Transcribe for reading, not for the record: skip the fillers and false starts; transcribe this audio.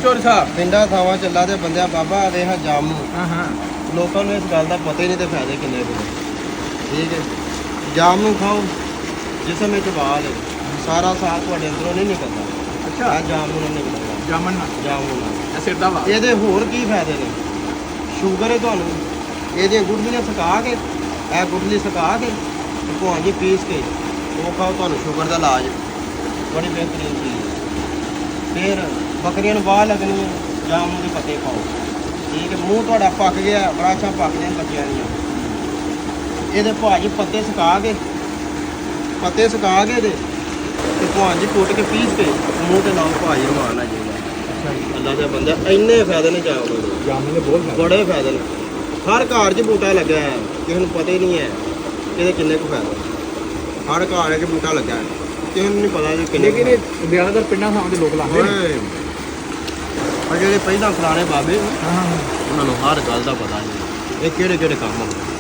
ਚੋਰ ਸਾਹਿਬ ਪਿੰਡਾਂ ਥਾਵਾਂ ਚੱਲਾ ਤੇ ਬੰਦਿਆ ਬਾਬਾ ਆ ਵੇਖ ਜਾਮੂ ਹਾਂ ਲੋਕਾਂ ਨੂੰ ਇਸ ਗੱਲ ਦਾ ਪਤਾ ਹੀ ਨਹੀਂ ਤੇ ਫਾਇਦੇ ਕਿੰਨੇ ਕੁ ਨੇ। ਠੀਕ ਹੈ, ਜਾਮੂ ਖਾਓ ਜਿਸਮ ਵਿੱਚ ਬਾਲ ਹੈ, ਸਾਰਾ ਸਾਹ ਤੁਹਾਡੇ ਅੰਦਰੋਂ ਨਹੀਂ ਨਿਕਲਦਾ। ਅੱਛਾ ਆ ਜਾਮੂ ਨਾਲ ਨਿਕਲਦਾ, ਜਾਮਨ ਨਾਲ ਜਾਮੂ ਨਾਲ। ਇਹ ਸਿਰ ਦਾ ਵਾ ਇਹਦੇ ਹੋਰ ਕੀ ਫਾਇਦੇ ਨੇ? ਸ਼ੂਗਰ ਹੈ ਤੁਹਾਨੂੰ, ਇਹਦੀਆਂ ਗੁਠਲੀਆਂ ਸੁਕਾ ਕੇ, ਇਹ ਗੁਠਲੀ ਸੁਕਾ ਕੇ ਭੁਆਂ ਜੀ ਪੀਸ ਕੇ ਉਹ ਖਾਓ, ਤੁਹਾਨੂੰ ਸ਼ੂਗਰ ਦਾ ਇਲਾਜ ਬੜੀ ਬਿਹਤਰੀਨ ਚੀਜ਼ ਹੈ। ਫਿਰ ਬੱਕਰੀਆਂ ਨੂੰ ਬਾਹ ਲੱਗਣੀ ਹੈ, ਜਾਮੂ ਦੇ ਪੱਤੇ ਖਾਓ। ਠੀਕ ਹੈ, ਮੂੰਹ ਤੁਹਾਡਾ ਪੱਕ ਗਿਆ, ਬਰਾਸ਼ਾਂ ਪੱਕਦੀਆਂ ਬੱਚਿਆਂ ਦੀਆਂ, ਇਹਦੇ ਭਾਜੀ ਪੱਤੇ ਸੁਕਾ ਕੇ ਇਹਦੇ ਤੇ ਭੁਆਂ ਜੀ ਕੁੱਟ ਕੇ ਪੀਸ ਕੇ ਮੂੰਹ ਤੇ ਲਾਓ, ਭਾਜੀ ਰਮਾਨ ਆ ਜਾਏਗਾ। ਅੱਲਾ ਦੇ ਬੰਦੇ ਇੰਨੇ ਫਾਇਦੇ ਨੇ ਜਾਮੂ ਦੇ, ਜਾਮਨ ਦੇ ਬਹੁਤ ਬੜੇ ਫਾਇਦੇ ਨੇ। ਹਰ ਘਰ 'ਚ ਬੂਟਾ ਲੱਗਾ ਹੈ, ਕਿਸੇ ਨੂੰ ਪਤਾ ਹੀ ਨਹੀਂ ਹੈ ਇਹਦੇ ਕਿੰਨੇ ਕੁ ਫਾਇਦੇ। ਹਰ ਘਰ 'ਚ ਬੂਟਾ ਲੱਗਾ ਹੈ, ਕਿਸੇ ਨੂੰ ਨਹੀਂ ਪਤਾ ਜੀ ਕਿੰਨੇ ਕੁ ਲੇਕਿਨ ਇਹ ਜ਼ਿਆਦਾਤਰ ਪਿੰਡਾਂ ਥਾਵਾਂ ਦੇ ਲੋਕ ਲਾਉਂਦੇ ਨੇ। ਓਏ ਪਰ ਜਿਹੜੇ ਪਹਿਲਾਂ ਪੁਰਾਣੇ ਬਾਬੇ ਹਾਂ ਉਹਨਾਂ ਨੂੰ ਹਰ ਗੱਲ ਦਾ ਪਤਾ ਨਹੀਂ ਇਹ ਕਿਹੜੇ ਕਿਹੜੇ ਕੰਮ ਹੁੰਦੇ।